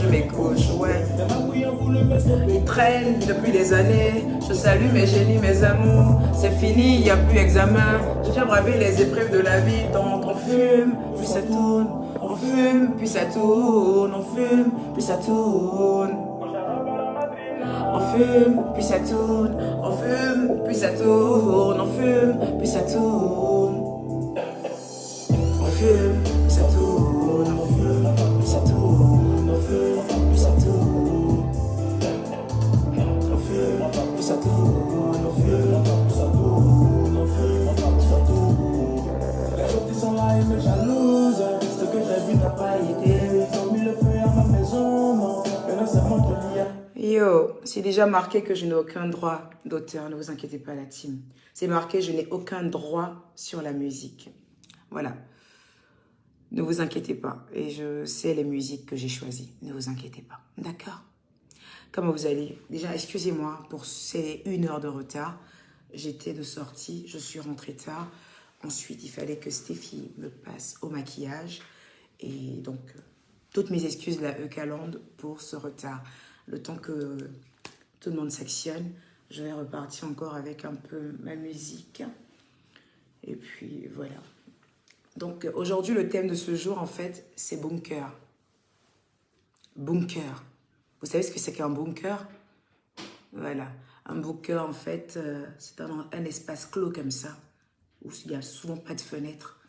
mes couches, ouais. Ils traînent depuis des années. Je salue mes génies, mes amours. C'est fini, il n'y a plus examen. J'ai déjà bravé les épreuves de la vie. Donc on fume, puis ça tourne. On fume, puis ça tourne. On fume, puis ça tourne. On fume, puis ça tourne. On fume, puis ça tourne. On fume, puis ça tourne. On fume, puis ça tourne. On fume, puis ça tourne. On fume, puis ça tourne. On fume, puis ça tourne. On fume, puis ça tourne. On fume, puis ça tourne. Les autres ils sont là et me jalousent. Ce que j'ai vu n'a pas été. Ils ont mis le feu à ma maison. Non, mais non, c'est moi qui l'y a. Yo, c'est déjà marqué que je n'ai aucun droit d'auteur, ne vous inquiétez pas la team. C'est marqué je n'ai aucun droit sur la musique. Voilà. Ne vous inquiétez pas. Et je sais les musiques que j'ai choisies. Ne vous inquiétez pas. D'accord? Comment vous allez? Déjà, excusez-moi pour ces 1 heure de retard. J'étais de sortie, je suis rentrée tard. Ensuite, il fallait que Stéphie me passe au maquillage. Et donc, toutes mes excuses, la Eucalande, pour ce retard. Le temps que tout le monde s'actionne, je vais repartir encore avec un peu ma musique. Et puis, voilà. Donc, aujourd'hui, le thème de ce jour, en fait, c'est bunker. Bunker. Vous savez ce que c'est qu'un bunker? Voilà. Un bunker, en fait, c'est un espace clos comme ça, où il n'y a souvent pas de fenêtre,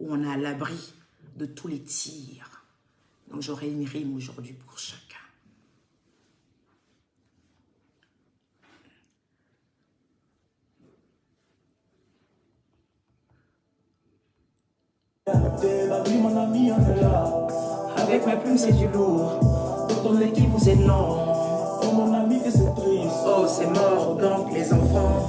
où on est à l'abri de tous les tirs. Donc, j'aurai une rime aujourd'hui pour chacun. Avec ma plume, c'est du lourd. Pour ton équipe, vous êtes lent. Pour mon ami, que c'est triste. Oh, c'est mort. Donc, les enfants,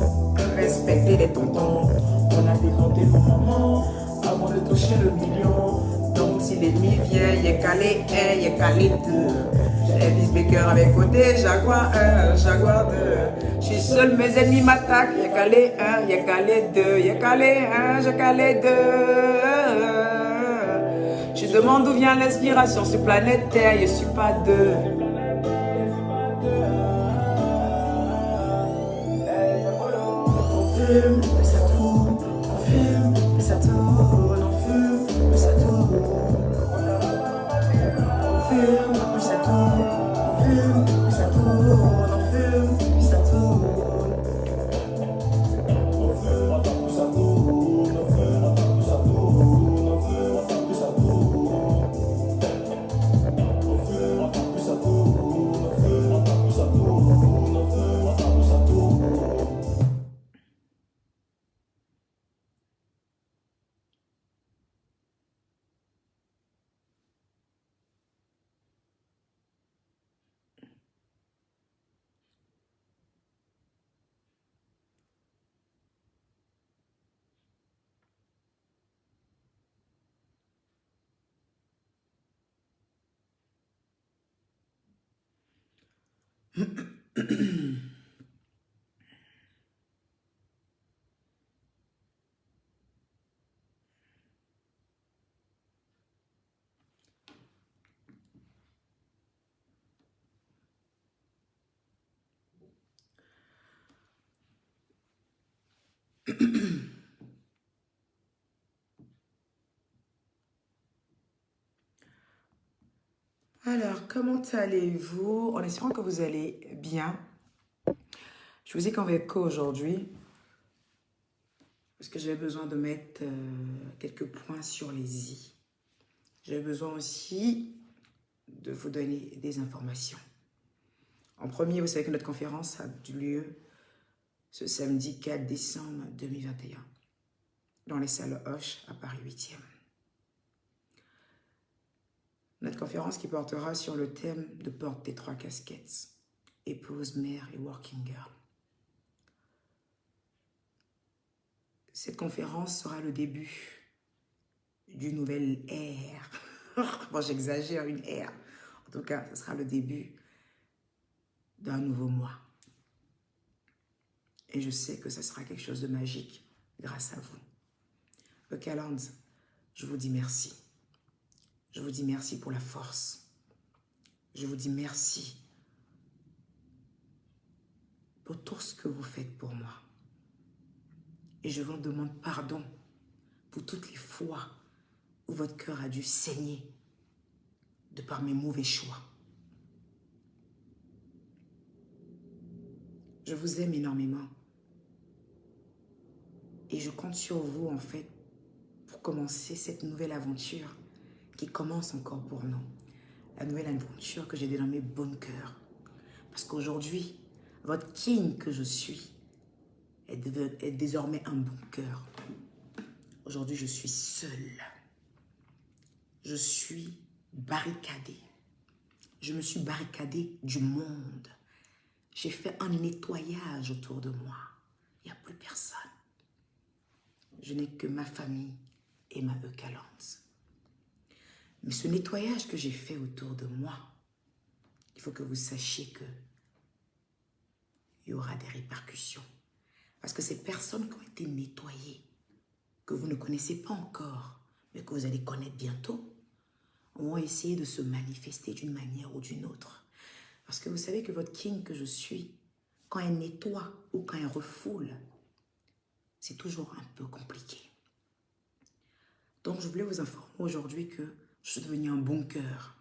respectez les tontons. On a défendu vos mamans avant de toucher le million. Donc, si l'ennemi vient, il est calé 1, il est calé 2. J'ai Elvis Baker avec côté, Jaguar 1, Jaguar 2. Je suis seul, mes ennemis m'attaquent. Il est calé 1, il est calé 2. Il est calé 1, j'ai calé 2. Je demande d'où vient l'inspiration sur planète Terre, je suis pas deux. On fume, mais ça tourne. On fume, mais ça tourne. On fume, mais ça tourne. On fume, mais ça tourne. On fume, mais ça tourne. On fume, mais ça tourne. On fume, mais ça tourne. On fume, mais ça tourne. On fume, mais ça tourne. Alors, comment allez-vous? En espérant que vous allez bien. Je vous ai convaincu aujourd'hui parce que j'avais besoin de mettre quelques points sur les i. J'avais besoin aussi de vous donner des informations. En premier, vous savez que notre conférence a eu lieu ce samedi 4 décembre 2021 dans les salles Hoche à Paris 8e. Notre conférence qui portera sur le thème de porte tes 3 casquettes, épouse, mère et working girl. Cette conférence sera le début d'une nouvelle ère. Bon, j'exagère, une ère. En tout cas, ce sera le début d'un nouveau mois. Et je sais que ce sera quelque chose de magique grâce à vous. Eucalande, je vous dis merci. Je vous dis merci pour la force. Je vous dis merci pour tout ce que vous faites pour moi. Et je vous demande pardon pour toutes les fois où votre cœur a dû saigner de par mes mauvais choix. Je vous aime énormément. Et je compte sur vous, en fait, pour commencer cette nouvelle aventure qui commence encore pour nous. La nouvelle aventure que j'ai dénommée Bunker. Parce qu'aujourd'hui, votre king que je suis est désormais un bunker. Aujourd'hui, je suis seule. Je suis barricadée. Je me suis barricadée du monde. J'ai fait un nettoyage autour de moi. Il n'y a plus personne. Je n'ai que ma famille et ma Eucalante. Mais ce nettoyage que j'ai fait autour de moi, il faut que vous sachiez que il y aura des répercussions. Parce que ces personnes qui ont été nettoyées, que vous ne connaissez pas encore, mais que vous allez connaître bientôt, vont essayer de se manifester d'une manière ou d'une autre. Parce que vous savez que votre king que je suis, quand elle nettoie ou quand elle refoule, c'est toujours un peu compliqué. Donc je voulais vous informer aujourd'hui que je suis devenue un bunker.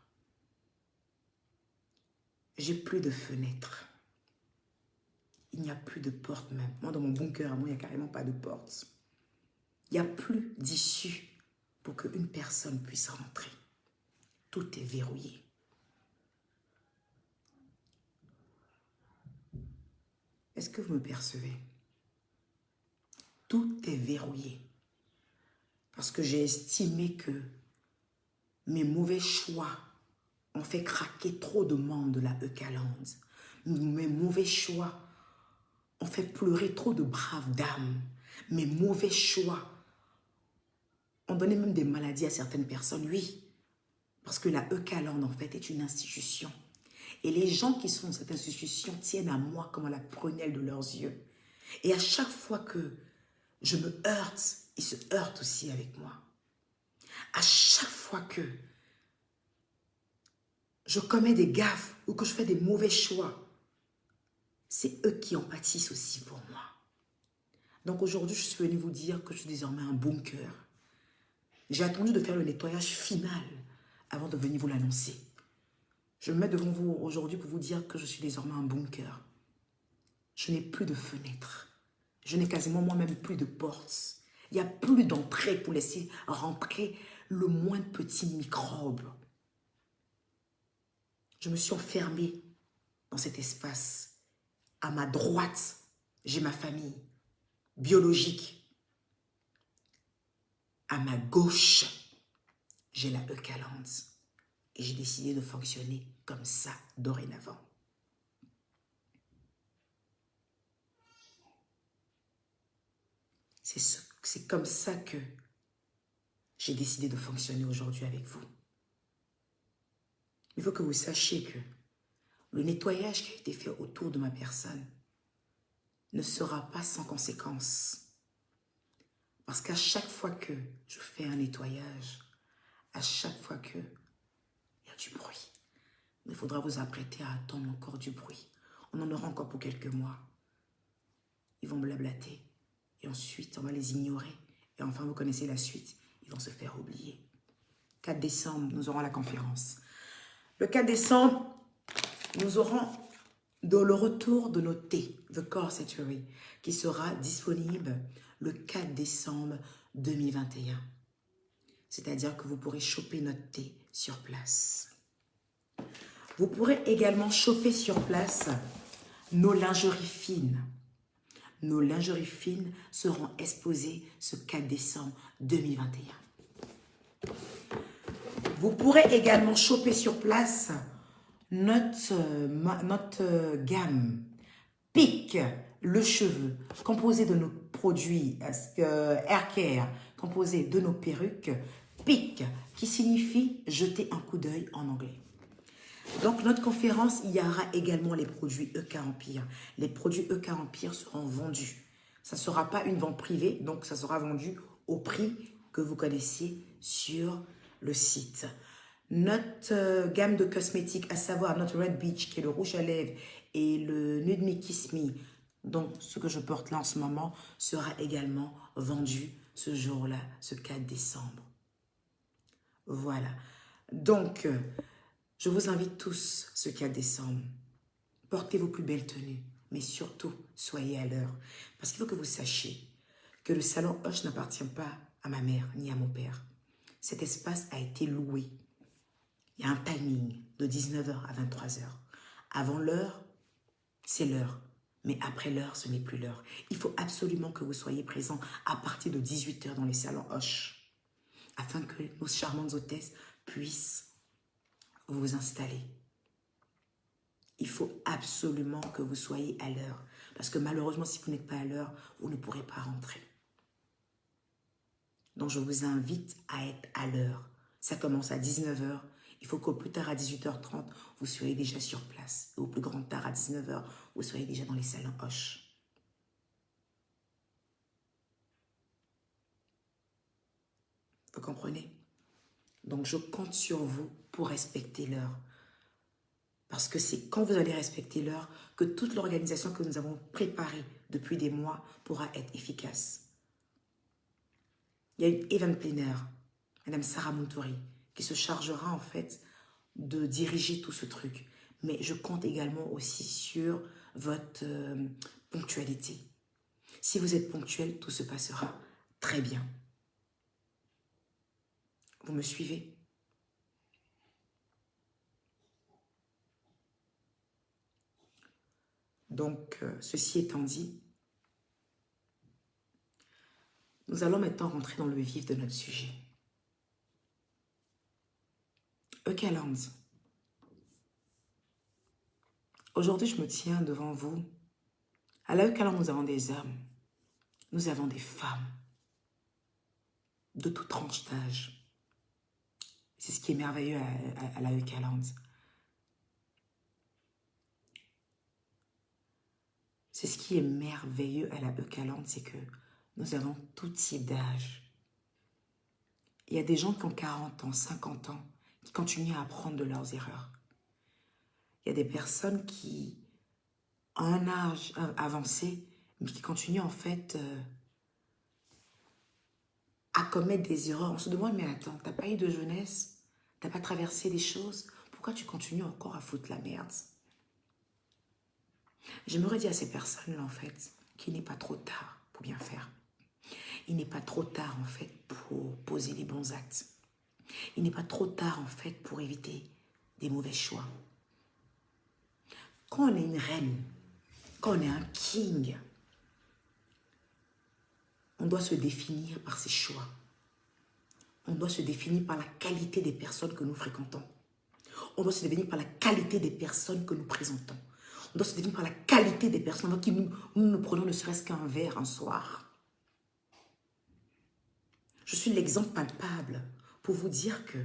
J'ai plus de fenêtres. Il n'y a plus de porte même. Moi, dans mon bunker, moi, il n'y a carrément pas de porte. Il n'y a plus d'issue pour qu'une personne puisse rentrer. Tout est verrouillé. Est-ce que vous me percevez? Tout est verrouillé. Parce que j'ai estimé que mes mauvais choix ont fait craquer trop de membres de la Eucalante. Mes mauvais choix ont fait pleurer trop de braves dames. Mes mauvais choix ont donné même des maladies à certaines personnes, oui. Parce que la Eucalante, en fait, est une institution. Et les gens qui sont dans cette institution tiennent à moi comme à la prunelle de leurs yeux. Et à chaque fois que je me heurte, ils se heurtent aussi avec moi. À chaque fois que je commets des gaffes ou que je fais des mauvais choix, c'est eux qui en pâtissent aussi pour moi. Donc aujourd'hui, je suis venue vous dire que je suis désormais un bunker. J'ai attendu de faire le nettoyage final avant de venir vous l'annoncer. Je me mets devant vous aujourd'hui pour vous dire que je suis désormais un bunker. Je n'ai plus de fenêtres. Je n'ai quasiment moi-même plus de portes. Il n'y a plus d'entrée pour laisser rentrer le moindre petit microbe. Je me suis enfermée dans cet espace. À ma droite, j'ai ma famille biologique. À ma gauche, j'ai la Eucalante. Et j'ai décidé de fonctionner comme ça dorénavant. C'est comme ça que j'ai décidé de fonctionner aujourd'hui avec vous. Il faut que vous sachiez que le nettoyage qui a été fait autour de ma personne ne sera pas sans conséquence. Parce qu'à chaque fois que je fais un nettoyage, à chaque fois que il y a du bruit, mais il faudra vous apprêter à attendre encore du bruit. On en aura encore pour quelques mois. Ils vont blablater. Et ensuite, on va les ignorer. Et enfin, vous connaissez la suite. Ils vont se faire oublier. 4 décembre, nous aurons la conférence. Le 4 décembre, nous aurons le retour de nos thés, The Corsettery, qui sera disponible le 4 décembre 2021. C'est-à-dire que vous pourrez choper notre thé sur place. Vous pourrez également choper sur place nos lingeries fines. Nos lingeries fines seront exposées ce 4 décembre 2021. Vous pourrez également choper sur place notre gamme Pique le cheveu, composé de nos produits Hair Care, composé de nos perruques. Pique, qui signifie jeter un coup d'œil en anglais. Donc, notre conférence, il y aura également les produits EK Empire. Les produits EK Empire seront vendus. Ça ne sera pas une vente privée, donc ça sera vendu au prix que vous connaissiez sur le site. Notre gamme de cosmétiques, à savoir notre Red Beach, qui est le rouge à lèvres, et le Nude Me Kiss Me, donc ce que je porte là en ce moment, sera également vendu ce jour-là, ce 4 décembre. Voilà. Donc, je vous invite tous ce 4 décembre. Portez vos plus belles tenues, mais surtout, soyez à l'heure. Parce qu'il faut que vous sachiez que le salon Hoche n'appartient pas à ma mère ni à mon père. Cet espace a été loué. Il y a un timing de 19 h à 23 h. Avant l'heure, c'est l'heure. Mais après l'heure, ce n'est plus l'heure. Il faut absolument que vous soyez présents à partir de 18 h dans les salons Hoche, afin que nos charmantes hôtesses puissent vous installer. Il faut absolument que vous soyez à l'heure. Parce que malheureusement, si vous n'êtes pas à l'heure, vous ne pourrez pas rentrer. Donc, je vous invite à être à l'heure. Ça commence à 19 h. Il faut qu'au plus tard, à 18 h 30, vous soyez déjà sur place. Et au plus grand tard, à 19 h, vous soyez déjà dans les salons Hoche. Vous comprenez? Donc, je compte sur vous pour respecter l'heure. Parce que c'est quand vous allez respecter l'heure que toute l'organisation que nous avons préparée depuis des mois pourra être efficace. Il y a une event planner, Madame Sarah Montouri, qui se chargera en fait de diriger tout ce truc. Mais je compte également aussi sur votre ponctualité. Si vous êtes ponctuel, tout se passera très bien. Vous me suivez? Donc, ceci étant dit, nous allons maintenant rentrer dans le vif de notre sujet. Eucalands. Aujourd'hui, je me tiens devant vous. À la Eucalands, nous avons des hommes, nous avons des femmes, de toute tranche d'âge. C'est ce qui est merveilleux à la Eucalands. C'est ce qui est merveilleux à la Eucalands, c'est que nous avons tout type d'âge. Il y a des gens qui ont 40 ans, 50 ans, qui continuent à apprendre de leurs erreurs. Il y a des personnes qui ont un âge avancé, mais qui continuent en fait à commettre des erreurs. On se demande, mais attends, t'as pas eu de jeunesse? T'as pas traversé des choses? Pourquoi tu continues encore à foutre la merde? J'aimerais dire à ces personnes-là, en fait, qu'il n'est pas trop tard pour bien faire. Il n'est pas trop tard, en fait, pour poser les bons actes. Il n'est pas trop tard, en fait, pour éviter des mauvais choix. Quand on est une reine, quand on est un king, on doit se définir par ses choix. On doit se définir par la qualité des personnes que nous fréquentons. On doit se définir par la qualité des personnes que nous présentons. On doit se définir par la qualité des personnes avec qui nous prenons ne serait-ce qu'un verre un soir. Je suis l'exemple palpable pour vous dire que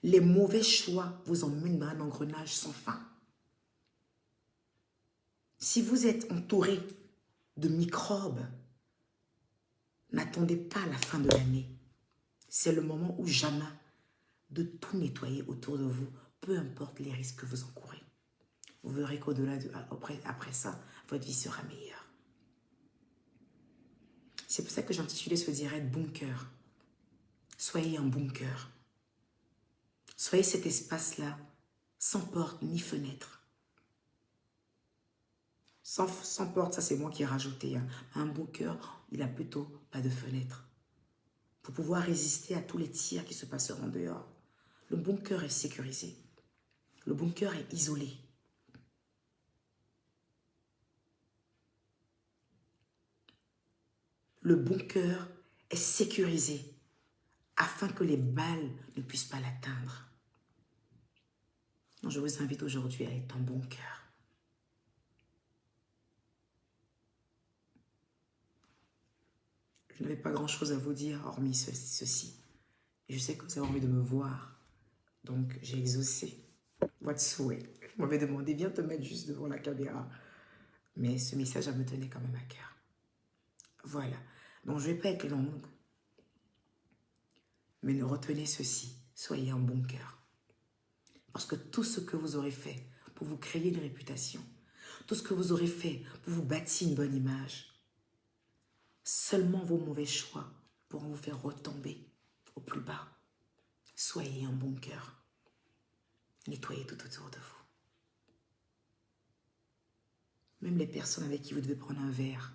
les mauvais choix vous emmènent dans un engrenage sans fin. Si vous êtes entouré de microbes, n'attendez pas la fin de l'année. C'est le moment ou jamais de tout nettoyer autour de vous, peu importe les risques que vous encourez. Vous verrez qu'au-delà après ça, votre vie sera meilleure. C'est pour ça que j'ai intitulé ce direct Bunker. Soyez un bunker. Soyez cet espace-là, sans porte ni fenêtre. Sans porte, ça c'est moi qui ai rajouté. Hein. Un bunker, il n'a plutôt pas de fenêtre. Pour pouvoir résister à tous les tirs qui se passeront dehors. Le bunker est sécurisé. Le bunker est isolé. Le bunker est sécurisé afin que les balles ne puissent pas l'atteindre. Je vous invite aujourd'hui à être en bunker. Je n'avais pas grand-chose à vous dire, hormis ceci. Et je sais que vous avez envie de me voir. Donc, j'ai exaucé votre souhait. Vous m'avez demandé, viens te mettre juste devant la caméra. Mais ce message, me tenait quand même à cœur. Voilà. Donc, je ne vais pas être longue. Mais retenez ceci. soyez un bon cœur. Parce que tout ce que vous aurez fait pour vous créer une réputation, tout ce que vous aurez fait pour vous bâtir une bonne image, seulement vos mauvais choix pourront vous faire retomber au plus bas. Soyez un bon cœur. Nettoyez tout autour de vous. Même les personnes avec qui vous devez prendre un verre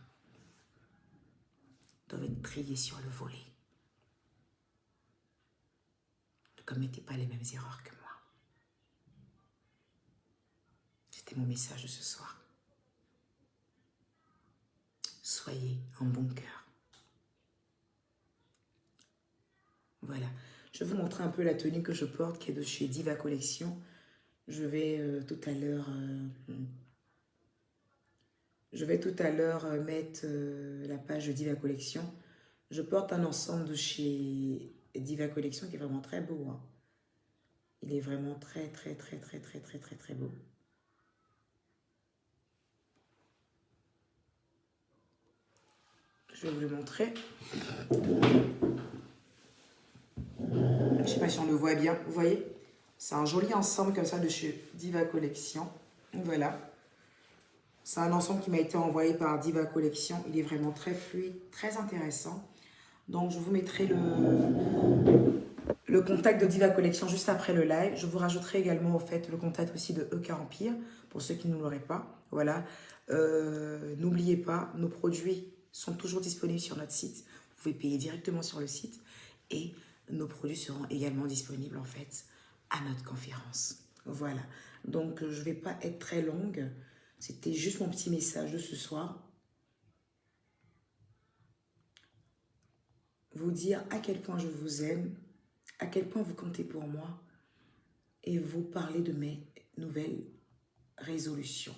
doivent être triées sur le volet. Ne commettez pas les mêmes erreurs que moi. C'était mon message de ce soir. Soyez un bon cœur. Voilà. Je vais vous montrer un peu la tenue que je porte, qui est de chez Diva Collection. Je vais tout à l'heure mettre la page de Diva Collection. Je porte un ensemble de chez Diva Collection qui est vraiment très beau. Hein. Il est vraiment très beau. Je vais vous le montrer. Je ne sais pas si on le voit bien. Vous voyez? C'est un joli ensemble comme ça de chez Diva Collection. Voilà. C'est un ensemble qui m'a été envoyé par Diva Collection. Il est vraiment très fluide, très intéressant. Donc, je vous mettrai le contact de Diva Collection juste après le live. Je vous rajouterai également, au fait, le contact aussi de EK Empire, pour ceux qui ne l'auraient pas. Voilà. N'oubliez pas, nos produits sont toujours disponibles sur notre site. Vous pouvez payer directement sur le site. Et nos produits seront également disponibles, en fait, à notre conférence. Voilà. Donc, je ne vais pas être très longue. C'était juste mon petit message de ce soir. Vous dire à quel point je vous aime, à quel point vous comptez pour moi et vous parler de mes nouvelles résolutions.